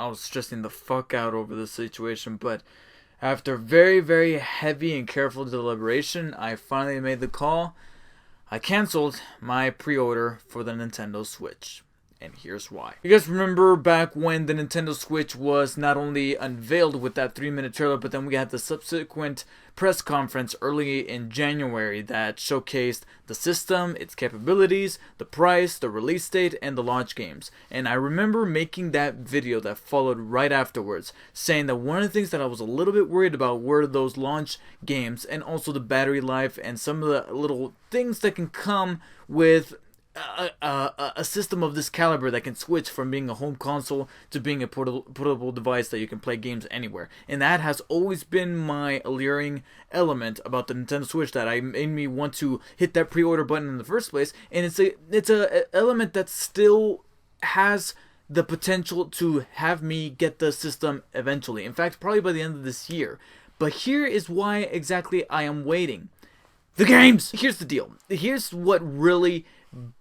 I was stressing the fuck out over the situation, but after very, very heavy and careful deliberation, I finally made the call. I canceled my pre-order for the Nintendo Switch. And here's why. You guys remember back when the Nintendo Switch was not only unveiled with that 3-minute trailer, but then we had the subsequent press conference early in January that showcased the system, its capabilities, the price, the release date, and the launch games. And I remember making that video that followed right afterwards, saying that one of the things that I was a little bit worried about were those launch games and also the battery life and some of the little things that can come with a system of this caliber that can switch from being a home console to being a portable device that you can play games anywhere. And that has always been my alluring element about the Nintendo Switch that made me want to hit that pre-order button in the first place. And it's a element that still has the potential to have me get the system eventually. In fact, probably by the end of this year. But here is why exactly I am waiting. The games! Here's the deal. Here's what really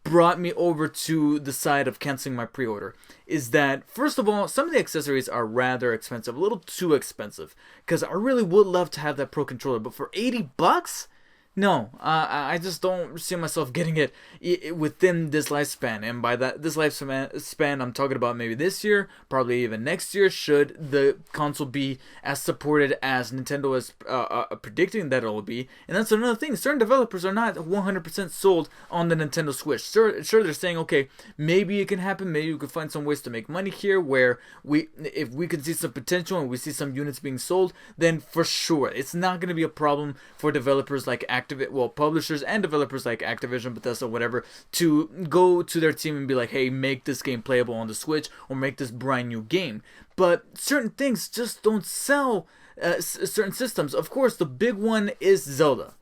brought me over to the side of canceling my pre-order is that, first of all, some of the accessories are rather expensive, a little too expensive, because I really would love to have that Pro Controller, but for $80? No, I just don't see myself getting it within this lifespan. And by this lifespan, I'm talking about maybe this year, probably even next year, should the console be as supported as Nintendo is predicting that it will be. And that's another thing. Certain developers are not 100% sold on the Nintendo Switch. Sure, they're saying, okay, maybe it can happen. Maybe we could find some ways to make money here where if we could see some potential and we see some units being sold, then for sure, it's not going to be a problem for developers like publishers and developers like Activision, Bethesda, whatever, to go to their team and be like, hey, make this game playable on the Switch or make this brand new game. But certain things just don't sell certain systems. Of course, the big one is Zelda.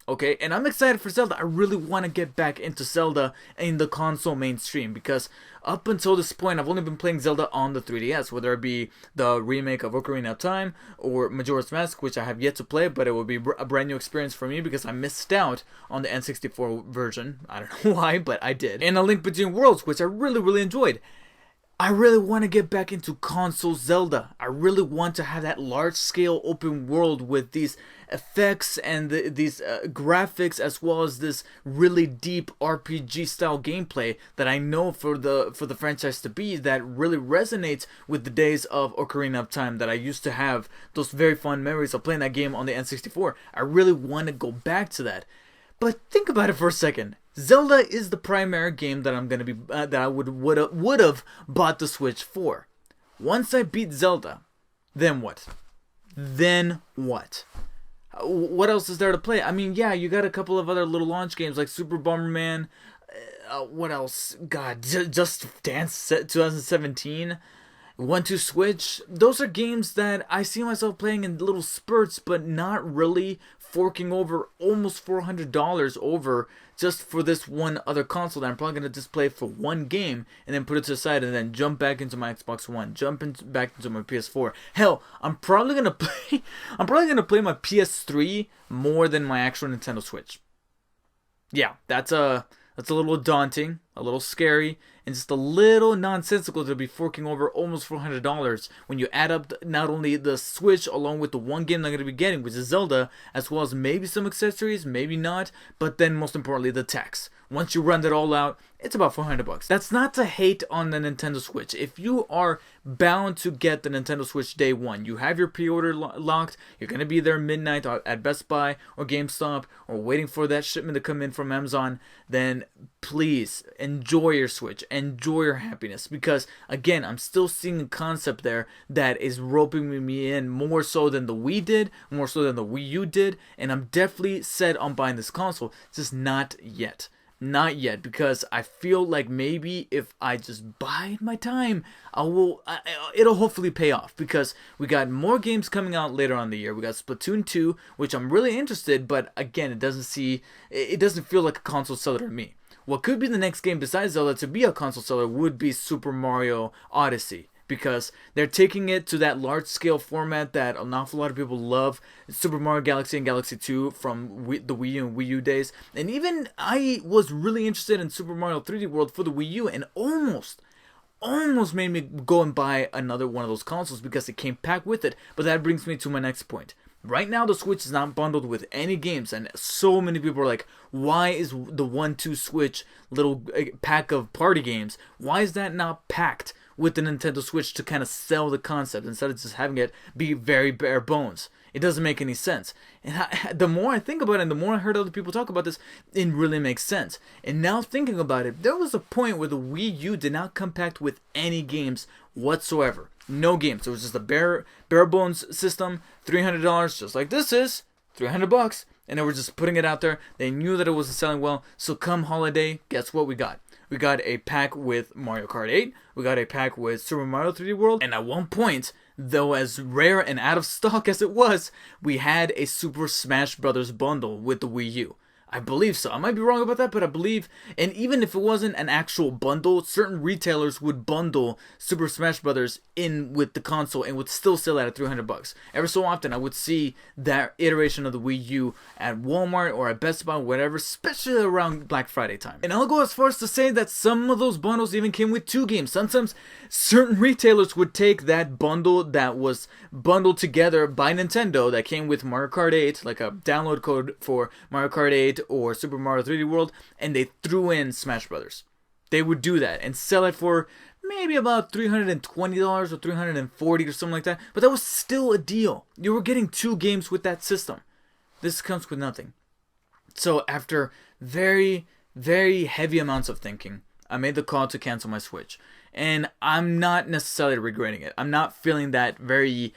Okay, and I'm excited for Zelda. I really want to get back into Zelda in the console mainstream because up until this point, I've only been playing Zelda on the 3DS, whether it be the remake of Ocarina of Time or Majora's Mask, which I have yet to play, but it will be a brand new experience for me because I missed out on the N64 version. I don't know why, but I did. And A Link Between Worlds, which I really, really enjoyed. I really want to get back into console Zelda. I really want to have that large-scale open world with these effects and these graphics, as well as this really deep RPG-style gameplay that I know for the franchise to be, that really resonates with the days of Ocarina of Time that I used to have those very fond memories of playing that game on the N64. I really want to go back to that. But think about it for a second. Zelda is the primary game that I'm gonna be that I would have bought the Switch for. Once I beat Zelda, then what? Then what? What else is there to play? I mean, yeah, you got a couple of other little launch games like Super Bomberman. What else? God, Just Dance 2017. 1-2 Switch. Those are games that I see myself playing in little spurts, but not really forking over almost $400 over just for this one other console that I'm probably going to just play for one game and then put it to the side and then jump back into my Xbox One, back into my PS4. Hell, I'm probably going to play my PS3 more than my actual Nintendo Switch. Yeah, that's a little daunting, a little scary, and just a little nonsensical to be forking over almost $400 when you add up not only the Switch along with the one game I'm going to be getting, which is Zelda, as well as maybe some accessories, maybe not, but then most importantly the tax. Once you run that all out, it's about $400. That's not to hate on the Nintendo Switch. If you are bound to get the Nintendo Switch day one, you have your pre-order locked, you're going to be there midnight at Best Buy or GameStop or waiting for that shipment to come in from Amazon, then please enjoy your Switch, enjoy your happiness, because again, I'm still seeing a concept there that is roping me in more so than the Wii did, more so than the Wii U did, and I'm definitely set on buying this console, just not yet. Not yet, because I feel like maybe if I just bide my time, it'll hopefully pay off, because we got more games coming out later on in the year. We got Splatoon 2, which I'm really interested, but again, it doesn't feel like a console seller to me. What could be the next game besides Zelda to be a console seller would be Super Mario Odyssey, because they're taking it to that large-scale format that an awful lot of people love, Super Mario Galaxy and Galaxy 2 from the Wii U and Wii U days. And even I was really interested in Super Mario 3D World for the Wii U, and almost made me go and buy another one of those consoles because it came packed with it. But that brings me to my next point. Right now, the Switch is not bundled with any games, and so many people are like, why is the 1-2 Switch little pack of party games, why is that not packed with the Nintendo Switch to kind of sell the concept instead of just having it be very bare bones? It doesn't make any sense. And the more I think about it and the more I heard other people talk about this, it really makes sense. And now thinking about it, there was a point where the Wii U did not come packed with any games whatsoever. No games. It was just a bare bones system, $300, just like this is, $300, and they were just putting it out there. They knew that it wasn't selling well, so come holiday, guess what we got? We got a pack with Mario Kart 8, we got a pack with Super Mario 3D World, and at one point, though as rare and out of stock as it was, we had a Super Smash Bros. Bundle with the Wii U. I believe so. I might be wrong about that, but I believe, and even if it wasn't an actual bundle, certain retailers would bundle Super Smash Bros. In with the console and would still sell it at $300. Every so often, I would see that iteration of the Wii U at Walmart or at Best Buy, whatever, especially around Black Friday time. And I'll go as far as to say that some of those bundles even came with 2 games. Sometimes certain retailers would take that bundle that was bundled together by Nintendo that came with Mario Kart 8, like a download code for Mario Kart 8 or Super Mario 3D World, and they threw in Smash Brothers. They would do that and sell it for maybe about $320 or $340 or something like that, but that was still a deal. You were getting 2 games with that system. This comes with nothing. So after very, very heavy amounts of thinking, I made the call to cancel my Switch, and I'm not necessarily regretting it. I'm not feeling that very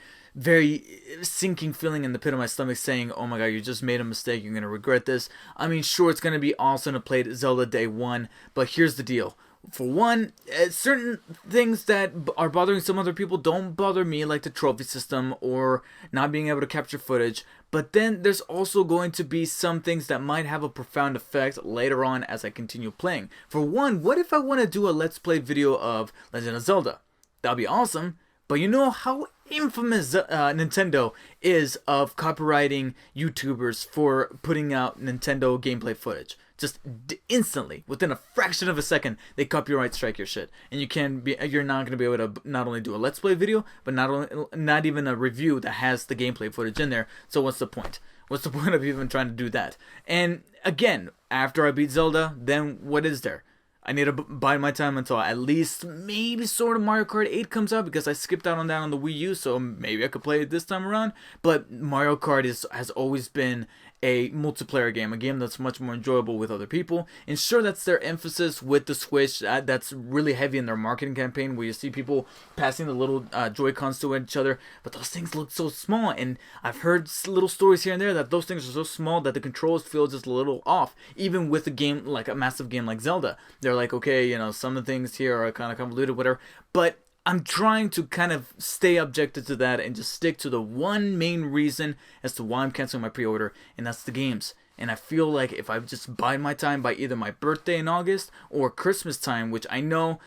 sinking feeling in the pit of my stomach saying, oh my god, you just made a mistake, you're going to regret this. I mean, sure, it's going to be awesome to play Zelda Day 1, but here's the deal. For one, certain things that are bothering some other people don't bother me, like the trophy system or not being able to capture footage. But then there's also going to be some things that might have a profound effect later on as I continue playing. For one, what if I want to do a Let's Play video of Legend of Zelda? That'd be awesome. But you know how infamous Nintendo is of copywriting YouTubers for putting out Nintendo gameplay footage. Just instantly, within a fraction of a second, they copyright strike your shit, and you're not gonna be able to not only do a Let's Play video, but not even a review that has the gameplay footage in there. So what's the point? What's the point of even trying to do that? And again, after I beat Zelda, then what is there? I need to bide my time until at least maybe sort of Mario Kart 8 comes out, because I skipped out on that on the Wii U, so maybe I could play it this time around. But Mario Kart has always been a multiplayer game, a game that's much more enjoyable with other people. And sure, that's their emphasis with the Switch. That's really heavy in their marketing campaign, where you see people passing the little Joy-Cons to each other, but those things look so small. And I've heard little stories here and there that those things are so small that the controls feel just a little off, even with a game like a massive game like Zelda. They're like, okay, you know, some of the things here are kind of convoluted, whatever, but I'm trying to kind of stay objective to that and just stick to the one main reason as to why I'm canceling my pre-order, and that's the games. And I feel like if I just bide my time by either my birthday in August or Christmas time, which I know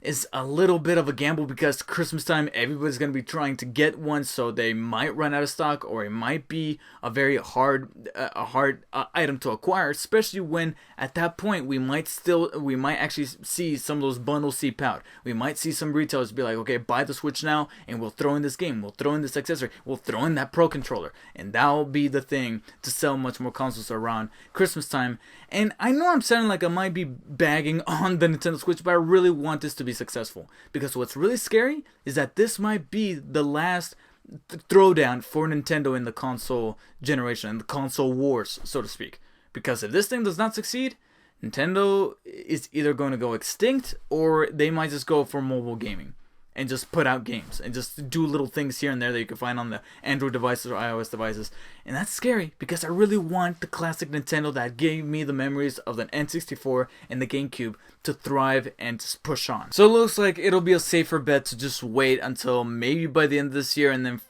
is a little bit of a gamble, because Christmas time everybody's going to be trying to get one, so they might run out of stock, or it might be a very hard item to acquire, especially when at that point we might actually see some of those bundles seep out. We might see some retailers be like, okay, buy the Switch now and we'll throw in this game, we'll throw in this accessory, we'll throw in that Pro Controller, and that'll be the thing to sell much more consoles around Christmas time. And I know I'm sounding like I might be bagging on the Nintendo Switch, but I really want this to be successful, because what's really scary is that this might be the last throwdown for Nintendo in the console generation, in the console wars, so to speak. Because if this thing does not succeed, Nintendo is either going to go extinct, or they might just go for mobile gaming and just put out games and just do little things here and there that you can find on the Android devices or iOS devices. And that's scary, because I really want the classic Nintendo that gave me the memories of the N64 and the GameCube to thrive and just push on. So it looks like it'll be a safer bet to just wait until maybe by the end of this year, and then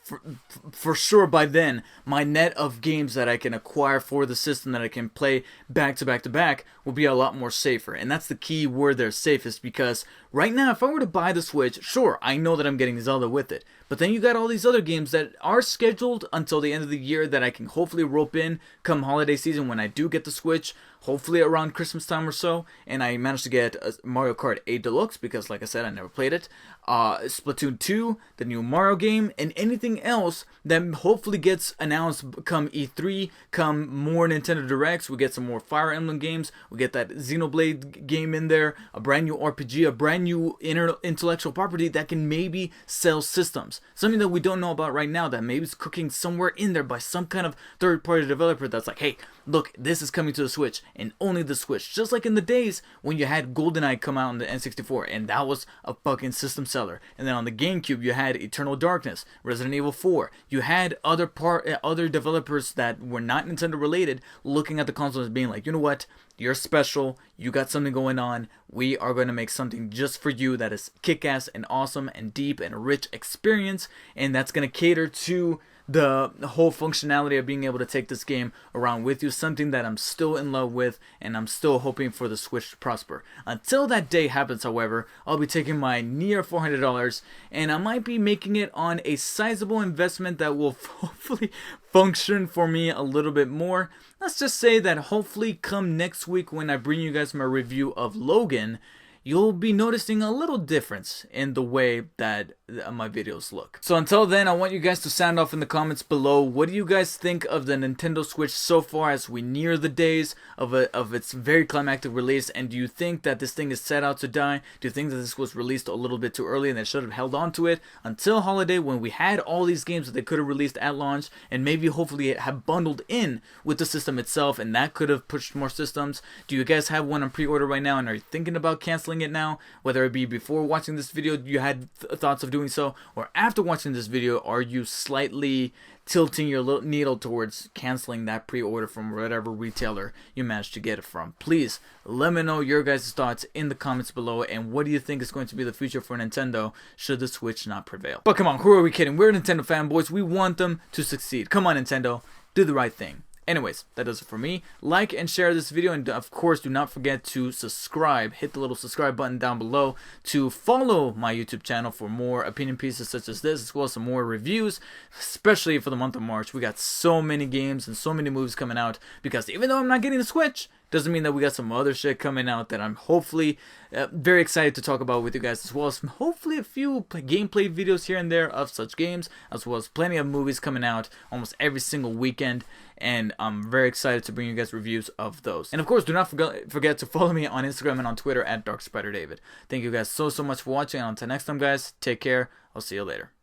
for sure by then my net of games that I can acquire for the system that I can play back to back to back will be a lot more safer. And that's the key word there, safest, because right now if I were to buy the Switch, sure, I know that I'm getting Zelda with it, but then you got all these other games that are scheduled until the end of the year that I can hopefully rope in come holiday season when I do get the Switch. hopefully around Christmas time or so, and I managed to get Mario Kart 8 Deluxe because, like I said, I never played it. Splatoon 2, the new Mario game, and anything else that hopefully gets announced come E3, come more Nintendo Directs. We get some more Fire Emblem games, we get that Xenoblade game in there, a brand new RPG, a brand new intellectual property that can maybe sell systems. Something that we don't know about right now that maybe is cooking somewhere in there by some kind of third-party developer that's like, hey, look, this is coming to the Switch and only the Switch. Just like in the days when you had GoldenEye come out on the N64 and that was a fucking system seller. And then on the GameCube you had Eternal Darkness, Resident Evil 4. You had other developers that were not Nintendo related looking at the console as being like, you know what? You're special, you got something going on, we are going to make something just for you that is kick-ass and awesome and deep and a rich experience, and that's going to cater to the whole functionality of being able to take this game around with you, something that I'm still in love with and I'm still hoping for the Switch to prosper. Until that day happens, however, I'll be taking my near $400 and I might be making it on a sizable investment that will hopefully function for me a little bit more. Let's just say that hopefully come next week when I bring you guys my review of Logan, you'll be noticing a little difference in the way that my videos look. So until then, I want you guys to sound off in the comments below. What do you guys think of the Nintendo Switch so far as we near the days of its very climactic release? And do you think that this thing is set out to die? Do you think that this was released a little bit too early and they should have held on to it until holiday when we had all these games that they could have released at launch and maybe hopefully have bundled in with the system itself, and that could have pushed more systems? Do you guys have one on pre-order right now and are you thinking about canceling it now? Whether it be before watching this video you had thoughts of doing so, or after watching this video are you slightly tilting your little needle towards canceling that pre-order from whatever retailer you managed to get it from? Please let me know your guys' thoughts in the comments below, and what do you think is going to be the future for Nintendo should the Switch not prevail? But come on, who are we kidding? We're Nintendo fanboys, we want them to succeed. Come on Nintendo, do the right thing. Anyways, that does it for me. Like and share this video, and of course do not forget to subscribe. Hit the little subscribe button down below to follow my YouTube channel for more opinion pieces such as this, as well as some more reviews, especially for the month of March. We got so many games and so many movies coming out, because even though I'm not getting the Switch, doesn't mean that we got some other shit coming out that I'm hopefully very excited to talk about with you guys, as well as hopefully a few gameplay videos here and there of such games, as well as plenty of movies coming out almost every single weekend, and I'm very excited to bring you guys reviews of those. And of course, do not forget to follow me on Instagram and on Twitter at DarkSpiderDavid. Thank you guys so much for watching, and until next time guys, take care. I'll see you later.